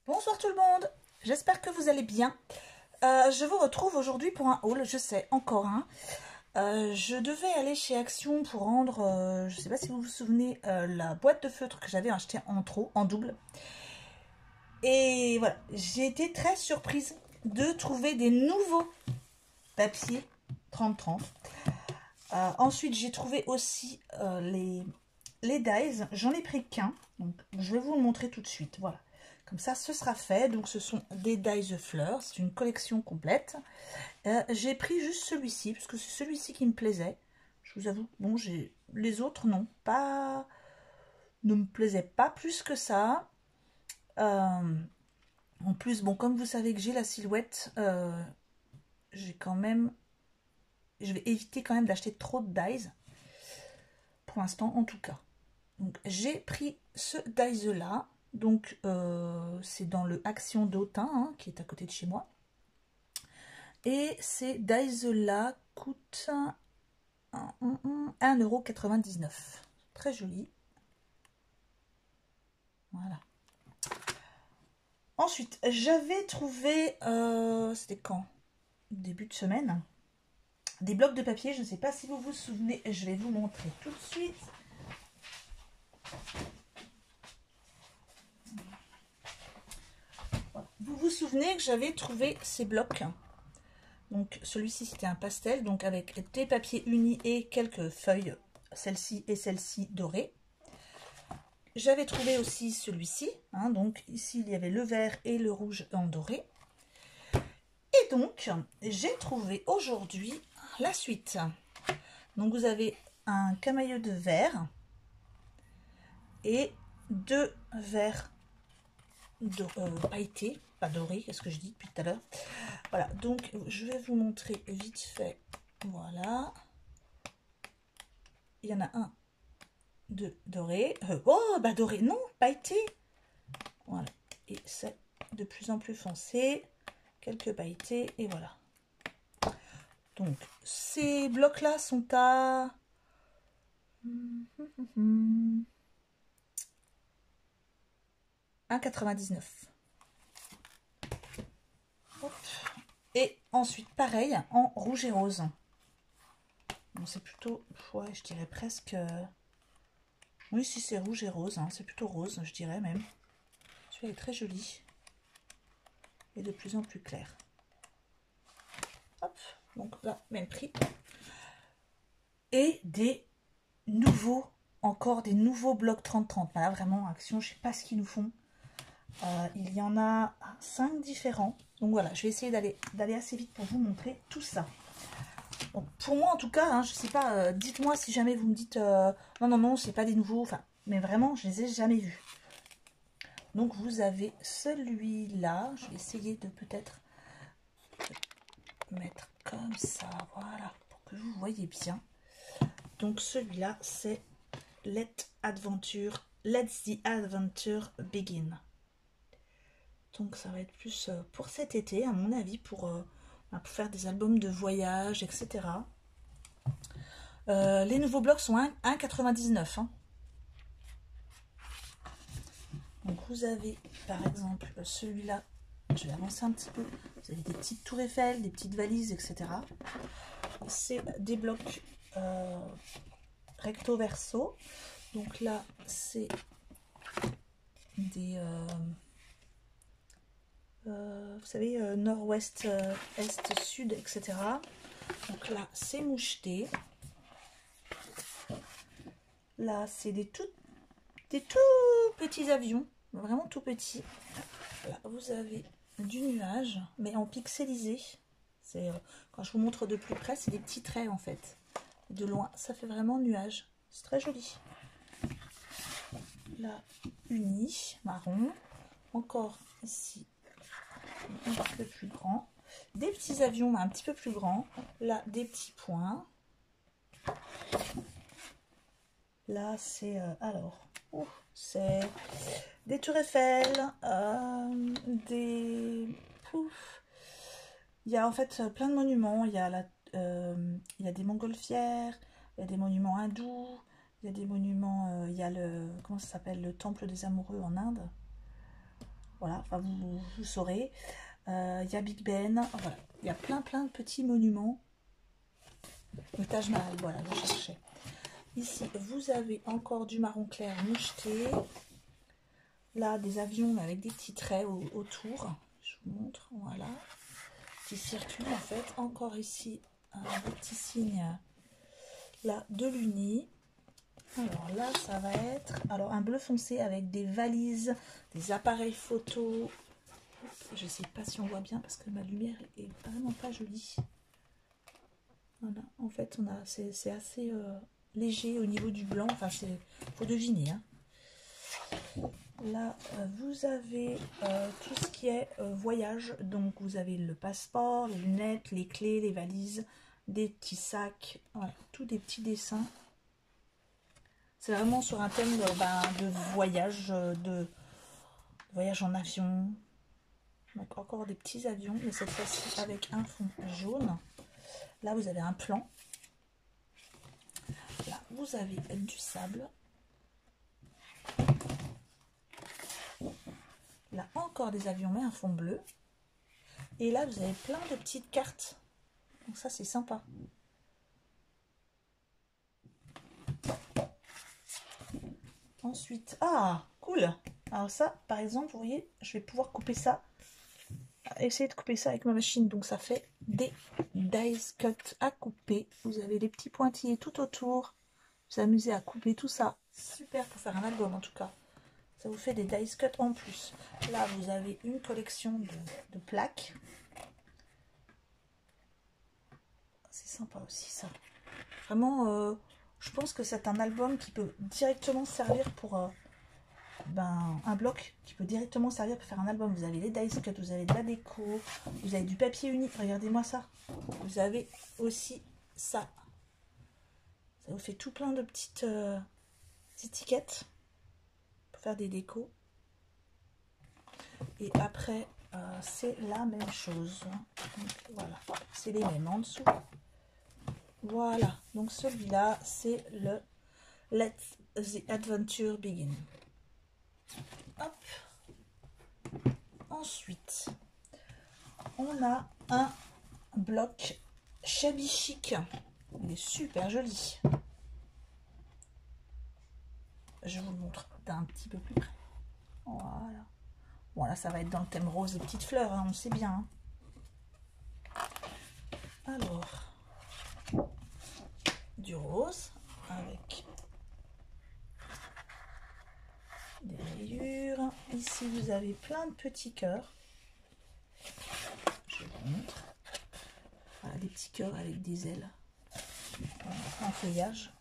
Bonsoir tout le monde, j'espère que vous allez bien. Je vous retrouve aujourd'hui pour un haul, je sais, encore un. Je devais aller chez Action pour rendre, je ne sais pas si vous vous souvenez, la boîte de feutre que j'avais achetée en double. Et voilà, j'ai été très surprise de trouver des nouveaux papiers 30-30. Ensuite, j'ai trouvé aussi les dies. J'en ai pris qu'un, donc je vais vous le montrer tout de suite. Voilà, comme ça, ce sera fait. Donc, ce sont des dies fleurs. C'est une collection complète. J'ai pris juste celui-ci parce que c'est celui-ci qui me plaisait. Je vous avoue, bon, les autres ne me plaisaient pas plus que ça. En plus, bon, comme vous savez que j'ai la silhouette, j'ai quand même, je vais éviter quand même d'acheter trop de dies. Pour l'instant, en tout cas. Donc, j'ai pris ce dies là. Donc, c'est dans le Action d'Autun, hein, qui est à côté de chez moi. Et ces dies là coûtent 1,99 €. Très joli. Voilà. Ensuite, j'avais trouvé, c'était quand? Début de semaine. Des blocs de papier, je ne sais pas si vous vous souvenez, je vais vous montrer tout de suite. Vous vous souvenez que j'avais trouvé ces blocs. Donc celui-ci c'était un pastel, donc avec des papiers unis et quelques feuilles, celle-ci et celle-ci dorées. J'avais trouvé aussi celui-ci, hein, donc ici il y avait le vert et le rouge en doré. Et donc j'ai trouvé aujourd'hui la suite. Donc vous avez un camailleux de vert et deux verres pailletés, pas dorés, qu'est-ce que je dis depuis tout à l'heure. Voilà, donc je vais vous montrer vite fait. Voilà. Il y en a un de doré. Oh, bah doré, non, pailleté. Voilà. Et c'est de plus en plus foncé. Quelques pailletés, et voilà. Donc, ces blocs-là sont à 1,99 €. Et ensuite, pareil, en rouge et rose. Bon, c'est plutôt, ouais, je dirais presque... Oui, si c'est rouge et rose, hein, c'est plutôt rose, je dirais même. Celui-là est très joli. Et de plus en plus clair. Hop, donc là, même prix. Et des nouveaux, encore des nouveaux blocs 30-30. Là, vraiment, Action, je sais pas ce qu'ils nous font. Il y en a 5 différents. Donc voilà, je vais essayer d'aller assez vite pour vous montrer tout ça. Donc, pour moi, en tout cas, hein, je sais pas, dites-moi si jamais vous me dites non, non, non, c'est pas des nouveaux. Enfin, mais vraiment, je les ai jamais vus. Donc, vous avez celui-là. Je vais essayer de peut-être mettre comme ça. Voilà, pour que vous voyez bien. Donc, celui-là, c'est Let's the Adventure Begin. Donc ça va être plus pour cet été, à mon avis, pour faire des albums de voyage, etc. Les nouveaux blocs sont 1,99 €. Hein. Donc vous avez par exemple celui-là, je vais avancer un petit peu. Vous avez des petites tours Eiffel, des petites valises, etc. C'est des blocs recto verso. Donc là, c'est des... vous savez, nord-ouest, est, sud, etc. Donc là, c'est moucheté. Là, c'est des tout petits avions, vraiment tout petits. Là, vous avez du nuage, mais en pixelisé. C'est quand je vous montre de plus près, c'est des petits traits en fait. De loin, ça fait vraiment nuage. C'est très joli. Là, uni, marron. Encore ici, un petit peu plus grand. Des petits avions, mais un petit peu plus grands. Là, des petits points. Là, c'est alors, c'est des tours Eiffel, des... Pouf. Il y a en fait plein de monuments. Il y a, il y a des montgolfières, il y a des monuments hindous, il y a des monuments... il y a le... Comment ça s'appelle? Le temple des amoureux en Inde. Voilà, enfin vous saurez. Il y a Big Ben, voilà. Il y a plein de petits monuments. Le Taj Mahal, voilà, je cherchais. Ici, vous avez encore du marron clair moucheté. Là, des avions avec des petits traits autour. Je vous montre, voilà. Petit circuit, en fait. Encore ici, des petits signes là de l'Uni. Alors là, ça va être un bleu foncé avec des valises, des appareils photo. Je ne sais pas si on voit bien parce que ma lumière est vraiment pas jolie. Voilà, en fait, c'est assez léger au niveau du blanc. Enfin, faut deviner. Hein. Là, vous avez tout ce qui est voyage. Donc, vous avez le passeport, les lunettes, les clés, les valises, des petits sacs. Voilà, tous des petits dessins. C'est vraiment sur un thème de voyage, de voyage en avion. Donc, encore des petits avions, mais cette fois-ci avec un fond jaune. Là, vous avez un plan. Là, vous avez du sable. Là, encore des avions, mais un fond bleu. Et là, vous avez plein de petites cartes. Donc ça, c'est sympa. Ensuite, cool. Alors ça, par exemple, vous voyez, je vais pouvoir couper ça. Essayer de couper ça avec ma machine. Donc ça fait des dice cut à couper. Vous avez les petits pointillés tout autour. Vous amusez à couper tout ça. Super pour faire un album en tout cas. Ça vous fait des dice cut en plus. Là, vous avez une collection de plaques. C'est sympa aussi ça. Vraiment, je pense que c'est un album qui peut directement servir pour un bloc qui peut directement servir pour faire un album. Vous avez les dice cut, vous avez de la déco, vous avez du papier unique. Regardez-moi ça. Vous avez aussi ça. Ça vous fait tout plein de petites étiquettes pour faire des décos. Et après, c'est la même chose. Donc, voilà, c'est les mêmes en dessous. Voilà, donc celui-là, c'est le Let the Adventure Begin. Hop. Ensuite, on a un bloc shabby chic. Il est super joli. Je vous le montre d'un petit peu plus près. Voilà. Bon, là, ça va être dans le thème rose et petites fleurs, hein, on sait bien. Hein. Alors, du rose avec des rayures. Ici, vous avez plein de petits cœurs. Je vous montre. Voilà, des petits cœurs avec des ailes en feuillage.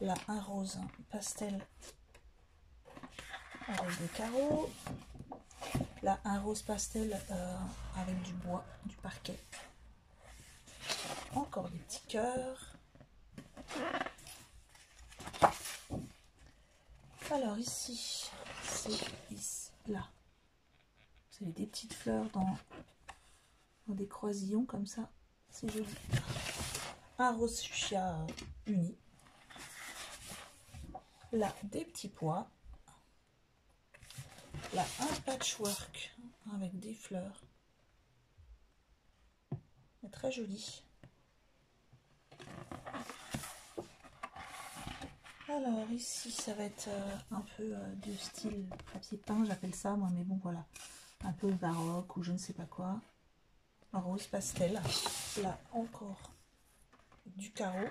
Là, un rose pastel avec des carreaux. Là, un rose pastel avec du bois, du parquet. Encore des petits cœurs. Alors ici, c'est là. Vous avez des petites fleurs dans des croisillons comme ça. C'est joli. Un rose fuchsia uni. Là, des petits pois. Là, un patchwork avec des fleurs. C'est très joli. Alors ici, ça va être un peu de style papier peint, j'appelle ça moi, mais bon voilà. Un peu baroque ou je ne sais pas quoi. Un rose pastel. Là, encore du carreau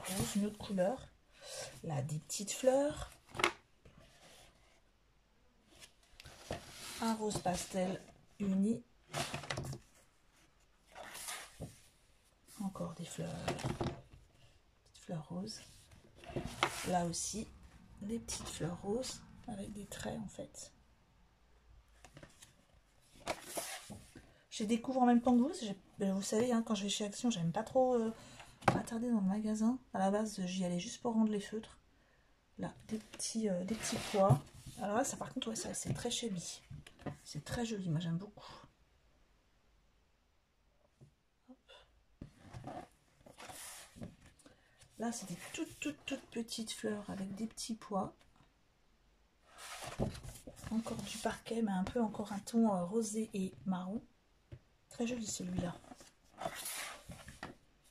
rose, une autre couleur. Là, des petites fleurs. Un rose pastel uni. Encore des fleurs. Petites fleurs roses. Là aussi, des petites fleurs roses avec des traits en fait. Je découvre en même temps que vous. Vous savez, hein, quand je vais chez Action, j'aime pas trop m'attarder dans le magasin. À la base, j'y allais juste pour rendre les feutres. Là, des petits pois. Alors là, ça par contre, ouais, c'est très shabby. C'est très joli, moi j'aime beaucoup. Hop. Là, c'est des toutes petites fleurs avec des petits pois. Encore du parquet, mais un peu encore un ton rosé et marron. Très joli celui-là.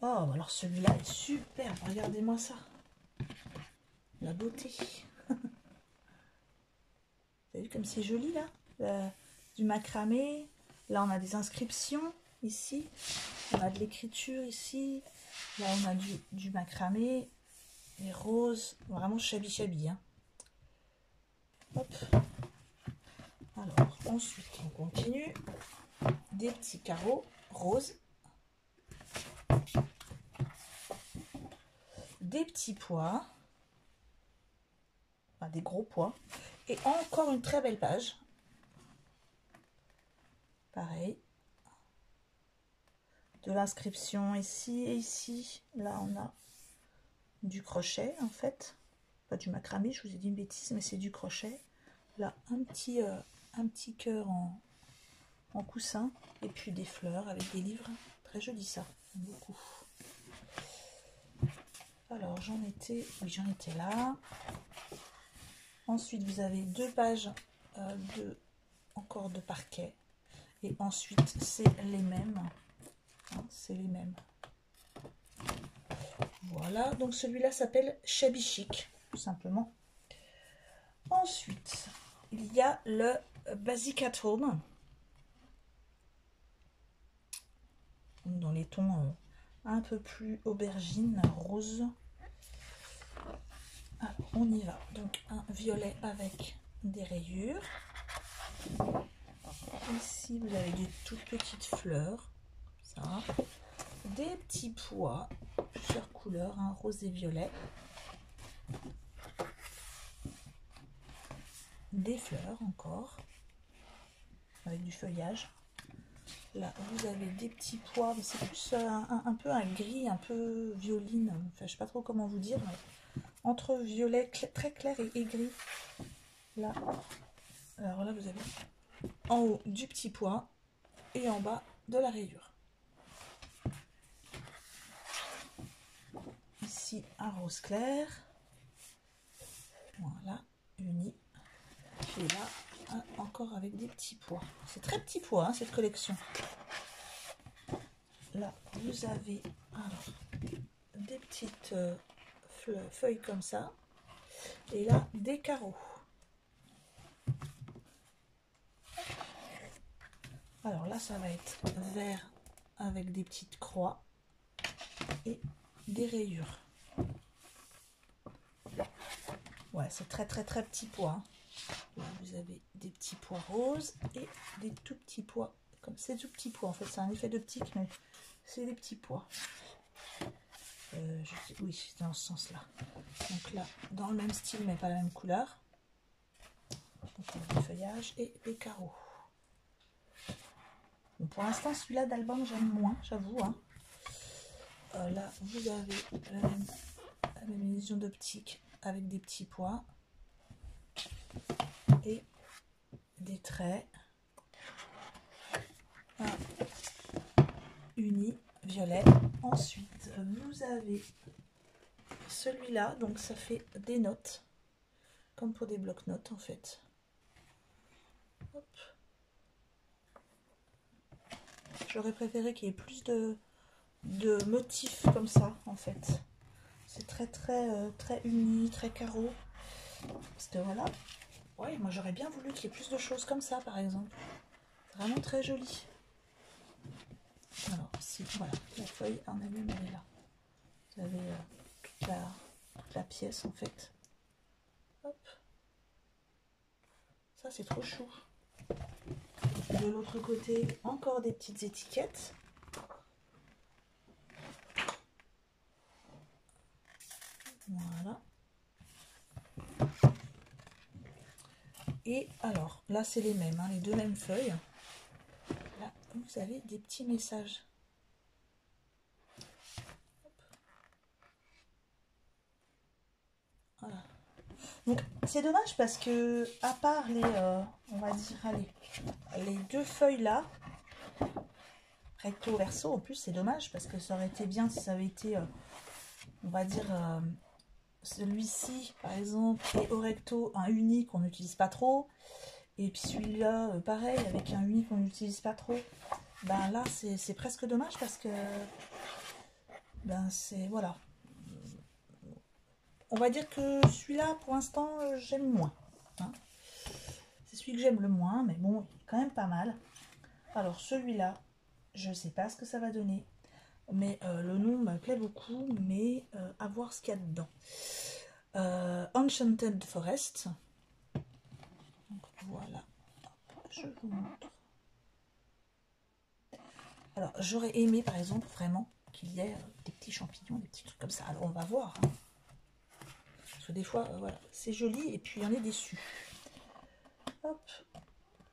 Oh, alors celui-là est super. Regardez-moi ça. La beauté. Vous avez vu comme c'est joli là? Du macramé. Là, on a des inscriptions ici. On a de l'écriture ici. Là, on a du macramé. Les roses. Vraiment chabi. Hein. Hop. Alors, ensuite, on continue. Des petits carreaux roses. Des petits pois. Enfin, des gros pois. Et encore une très belle page. Pareil. De l'inscription ici et ici. Là, on a du crochet, en fait. Pas du macramé, je vous ai dit une bêtise, mais c'est du crochet. Là, un petit cœur en coussin. Et puis des fleurs avec des livres. Très joli ça. Beaucoup. Alors, j'en étais là. Ensuite, vous avez 2 pages encore de parquet. Et ensuite, c'est les mêmes. Hein, c'est les mêmes. Voilà, donc celui-là s'appelle Shabby Chic, tout simplement. Ensuite, il y a le Basic at Home. Dans les tons un peu plus aubergine, rose. Alors, on y va. Donc, un violet avec des rayures. Ici, vous avez des toutes petites fleurs. Ça. Des petits pois, plusieurs couleurs, hein, rose et violet. Des fleurs encore, avec du feuillage. Là, vous avez des petits pois, mais c'est plus un peu un gris, un peu violine. Enfin, je sais pas trop comment vous dire, mais entre violet très clair et gris. Là, alors là, vous avez en haut du petit pois et en bas de la rayure. Ici, un rose clair. Voilà, uni. Et là, encore avec des petits pois. C'est très petits pois, hein, cette collection. Là, vous avez alors, des petites feuilles comme ça. Et là, des carreaux. Alors là, ça va être vert avec des petites croix et des rayures. Ouais, c'est très petits pois. Hein. Là, vous avez des petits pois roses et des tout petits pois. Comme c'est tout petits pois, en fait, c'est un effet d'optique, mais c'est des petits pois. Oui, c'est dans ce sens-là. Donc là, dans le même style, mais pas la même couleur. Donc, le feuillage et les carreaux. Bon, pour l'instant, celui-là d'album, j'aime moins, j'avoue. Hein. Là, vous avez la même illusion d'optique avec des petits pois et des traits. Un uni violet. Ensuite, vous avez celui-là, donc ça fait des notes, comme pour des blocs-notes en fait. Hop. J'aurais préféré qu'il y ait plus de motifs comme ça en fait. C'est très uni, très carreau. Parce que voilà. Ouais, moi j'aurais bien voulu qu'il y ait plus de choses comme ça par exemple. Vraiment très joli. Alors ici, voilà, la feuille en elle-même elle est là. Vous avez toute la pièce en fait. Hop. Ça c'est trop chou. De l'autre côté, encore des petites étiquettes. Voilà. Et alors, là c'est les mêmes, hein, les deux mêmes feuilles. Là, vous avez des petits messages. Hop. Voilà. Donc c'est dommage parce que, à part les, on va dire, allez, les deux feuilles là, recto verso, en plus c'est dommage parce que ça aurait été bien si ça avait été, on va dire, celui-ci par exemple, et au recto un uni qu'on n'utilise pas trop, Et puis celui-là, pareil, avec un uni qu'on n'utilise pas trop. Ben là, c'est presque dommage parce que... Ben c'est... Voilà. On va dire que celui-là, pour l'instant, j'aime moins. Hein. C'est celui que j'aime le moins, mais bon, il est quand même pas mal. Alors celui-là, je ne sais pas ce que ça va donner. Mais le nom me plaît beaucoup, mais à voir ce qu'il y a dedans. Enchanted Forest. Donc voilà, je vous montre. Alors j'aurais aimé par exemple vraiment qu'il y ait des petits champignons, des petits trucs comme ça. Alors on va voir. Hein. Parce que des fois, voilà, c'est joli et puis on est déçu. Hop,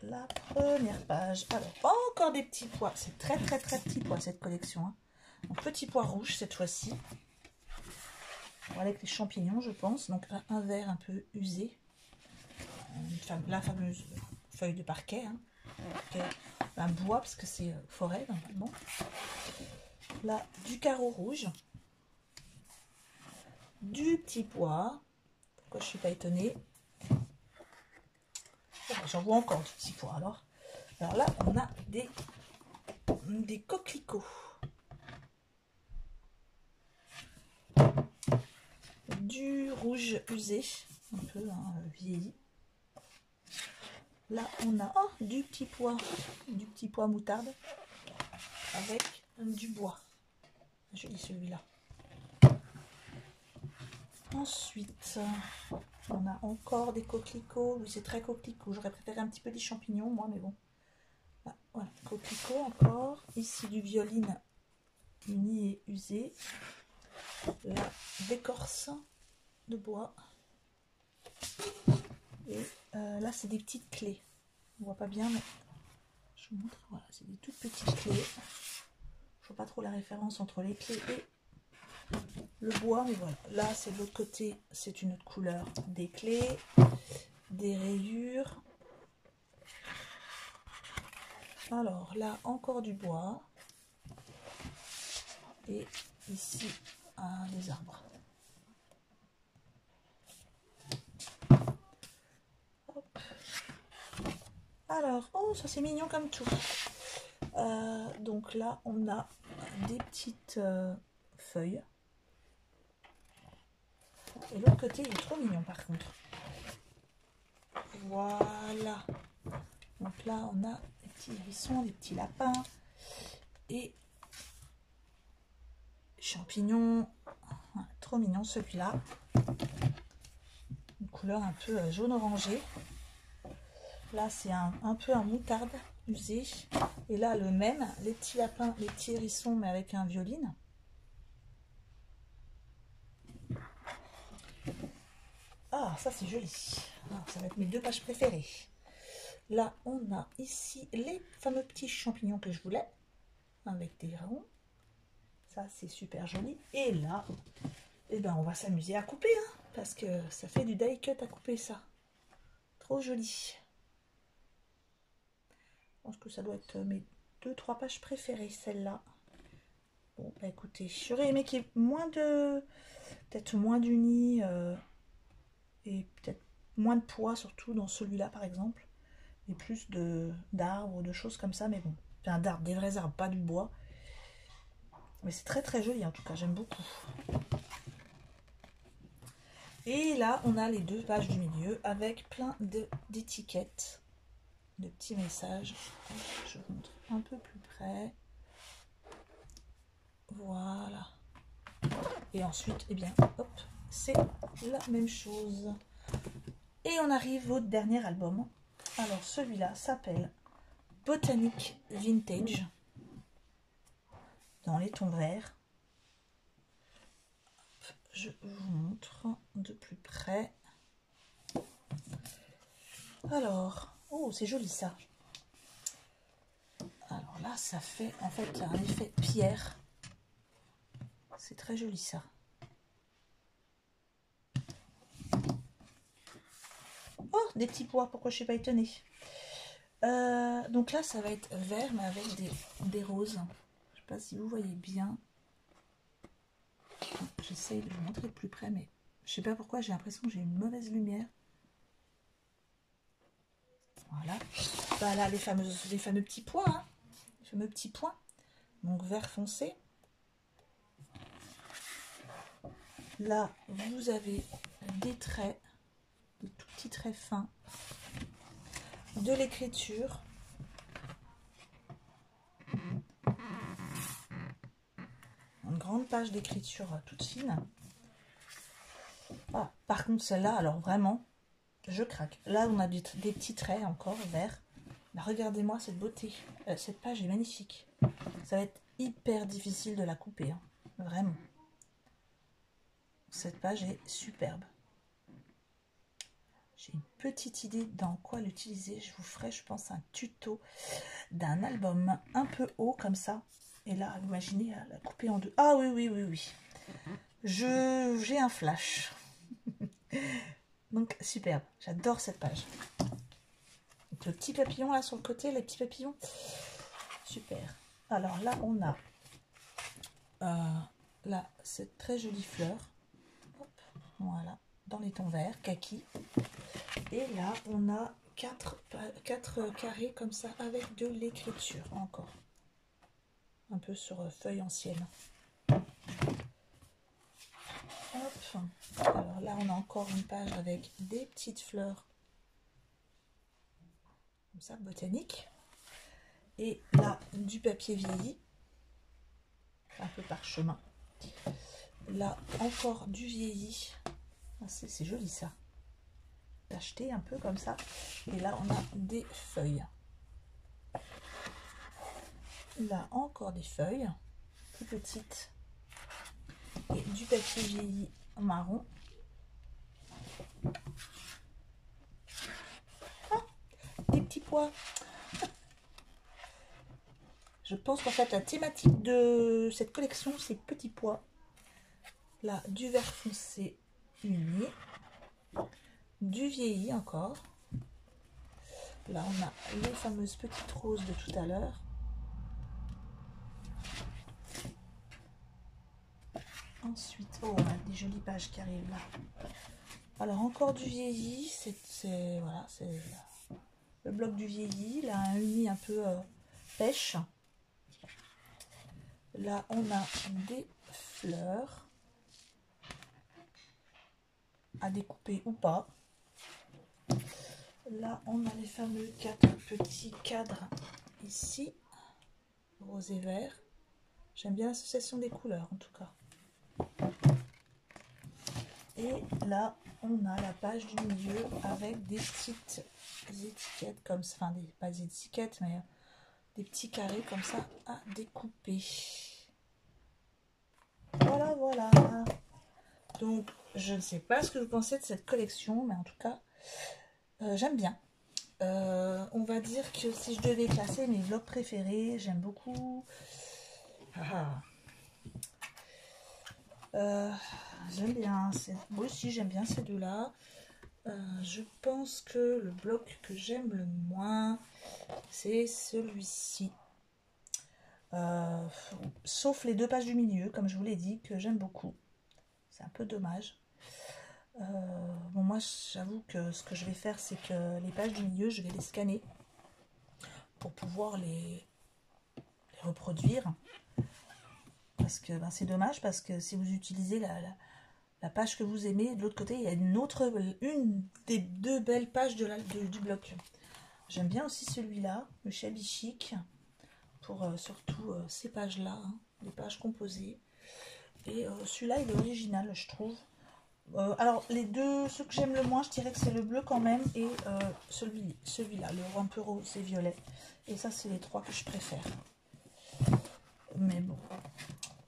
la première page. Alors encore des petits pois. C'est très petits pois cette collection. Hein. Donc petits pois rouges cette fois-ci. Avec les champignons je pense. Donc un vert un peu usé. La fameuse feuille de parquet. Hein. Un bois parce que c'est forêt normalement. Là du carreau rouge. Du petit pois. Pourquoi je suis pas étonnée. J'en vois encore du petit pois alors. Alors là on a des coquelicots. Du rouge usé, un peu hein, vieilli. Là on a du petit pois moutarde avec du bois. Joli celui-là. Ensuite on a encore des coquelicots. Oui, c'est très coquelicot. J'aurais préféré un petit peu des champignons moi, mais bon. Là, voilà, coquelicot encore. Ici du violine uni et usé. Là, d'écorce de bois. Et là, c'est des petites clés. On voit pas bien, mais je vous montre. Voilà, c'est des toutes petites clés. Je vois pas trop la référence entre les clés et le bois, mais voilà. Là, c'est de l'autre côté, c'est une autre couleur. Des clés, des rayures. Alors là, encore du bois. Et ici, des arbres. Hop. Alors, oh, ça c'est mignon comme tout. Donc là, on a des petites feuilles. Et l'autre côté, il est trop mignon par contre. Voilà. Donc là, on a des petits hérissons, des petits lapins et champignons. Voilà, trop mignon celui-là. Une couleur un peu jaune-orangé. Là, c'est un peu un moutarde usé. Et là, le même, les petits lapins, les petits hérissons, mais avec un violine. Ah, ça c'est joli. Ah, ça va être mes deux pages préférées. Là, on a ici les fameux petits champignons que je voulais, avec des ronds. Ça, c'est super joli. Et là, eh ben, on va s'amuser à couper, hein, parce que ça fait du die cut à couper ça. Trop joli. Je pense que ça doit être mes 2-3 pages préférées, celle-là. Bon, bah écoutez, j'aurais aimé qu'il y ait moins de... peut-être moins d'unis et peut-être moins de poids, surtout dans celui-là, par exemple. Et plus d'arbres ou de choses comme ça, mais bon. Enfin, d'arbres, des vrais arbres, pas du bois. Mais c'est très joli, en tout cas, j'aime beaucoup. Et là, on a les deux pages du milieu avec plein d'étiquettes, de petits messages. Je vous montre un peu plus près. Voilà. Et ensuite, eh bien, hop, c'est la même chose. Et on arrive au dernier album. Alors, celui-là s'appelle Botanic Vintage, dans les tons verts. Je vous montre de plus près. Alors, oh, c'est joli ça. Alors là, ça fait en fait un effet pierre. C'est très joli ça. Oh, des petits pois, pourquoi je ne suis pas étonnée. Donc là, ça va être vert, mais avec des roses. Je ne sais pas si vous voyez bien. J'essaye de vous montrer de plus près, mais je ne sais pas pourquoi, j'ai l'impression que j'ai une mauvaise lumière. Voilà. Voilà les fameux petits points. Hein. Les fameux petits points. Donc vert foncé. Là, vous avez des traits, des tout petits traits fins, de l'écriture. Une grande page d'écriture toute fine. Ah, par contre, celle-là, alors vraiment, je craque. Là, on a des petits traits encore verts. Regardez-moi cette beauté. Cette page est magnifique. Ça va être hyper difficile de la couper. Hein. Vraiment. Cette page est superbe. J'ai une petite idée dans quoi l'utiliser. Je vous ferai, je pense, un tuto d'un album un peu haut comme ça. Et là, imaginez la couper en deux. Ah oui, oui, oui, oui. J'ai un flash. Donc, superbe. J'adore cette page. Donc, le petit papillon là sur le côté, les petits papillons. Super. Alors là, on a là, cette très jolie fleur. Hop, voilà. Dans les tons verts, kaki. Et là, on a 4 carrés comme ça avec de l'écriture encore. Un peu sur feuille ancienne. Hop. Alors là, on a encore une page avec des petites fleurs. Comme ça, botanique. Et là, du papier vieilli. Un peu parchemin. Là, encore du vieilli. Ah, c'est joli ça. Acheté un peu comme ça. Et là, on a des feuilles. Là, encore des feuilles. Plus petites. Et du papier vieilli marron. Ah, des petits pois. Je pense qu'en fait, la thématique de cette collection, c'est petits pois. Là, du vert foncé uni. Du vieilli encore. Là, on a les fameuses petites roses de tout à l'heure. Ensuite, oh, on a des jolies pages qui arrivent là. Alors, encore du vieilli. Voilà, c'est le bloc du vieilli. Là, un uni un peu pêche. Là, on a des fleurs à découper ou pas. Là, on a les fameux 4 petits cadres ici, rose et vert. J'aime bien l'association des couleurs en tout cas. Et là, on a la page du milieu avec des petites étiquettes comme ça, enfin pas des étiquettes, mais des petits carrés comme ça à découper. Voilà, voilà. Donc, je ne sais pas ce que vous pensez de cette collection, mais en tout cas, j'aime bien. On va dire que si je devais classer mes vlogs préférés, j'aime beaucoup. J'aime bien. Moi aussi, j'aime bien ces deux-là. Je pense que le bloc que j'aime le moins, c'est celui-ci. Sauf les 2 pages du milieu, comme je vous l'ai dit, que j'aime beaucoup. C'est un peu dommage. Bon, moi, j'avoue que ce que je vais faire, c'est que les pages du milieu, je vais les scanner pour pouvoir les reproduire. Parce que ben, c'est dommage, parce que si vous utilisez la page que vous aimez, de l'autre côté, il y a une des 2 belles pages du bloc. J'aime bien aussi celui-là, le shabby chic, pour surtout ces pages-là, hein, les pages composées. Et celui-là, il est original, je trouve. Alors, les deux, ceux que j'aime le moins, je dirais que c'est le bleu quand même, et celui-là, le un peu rose et violet. Et ça, c'est les 3 que je préfère. Mais bon,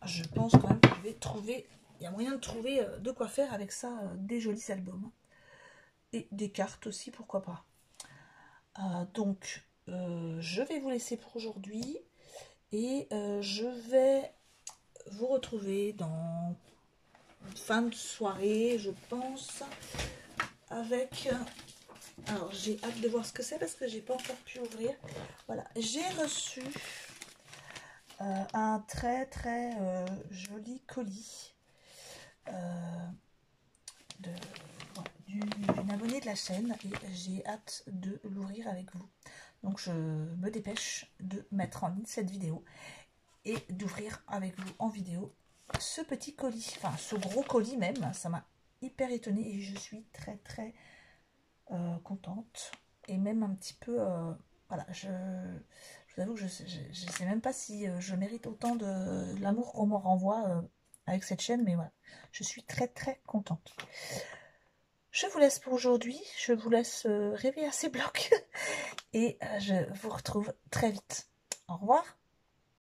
je pense quand même que je vais trouver, il y a moyen de trouver de quoi faire avec ça, des jolis albums. Et des cartes aussi, pourquoi pas. Donc, je vais vous laisser pour aujourd'hui, et je vais vous retrouver dans fin de soirée, je pense, avec... Alors, j'ai hâte de voir ce que c'est parce que j'ai pas encore pu ouvrir. Voilà, j'ai reçu un très joli colis d'une abonnée de la chaîne et j'ai hâte de l'ouvrir avec vous. Donc je me dépêche de mettre en ligne cette vidéo et d'ouvrir avec vous en vidéo ce petit colis, enfin ce gros colis même. Ça m'a hyper étonnée et je suis très contente et même un petit peu voilà, je vous avoue que je ne sais même pas si je mérite autant de l'amour qu'on me renvoie avec cette chaîne, mais voilà, je suis très contente. Je vous laisse pour aujourd'hui, je vous laisse rêver à ces blocs et je vous retrouve très vite. Au revoir.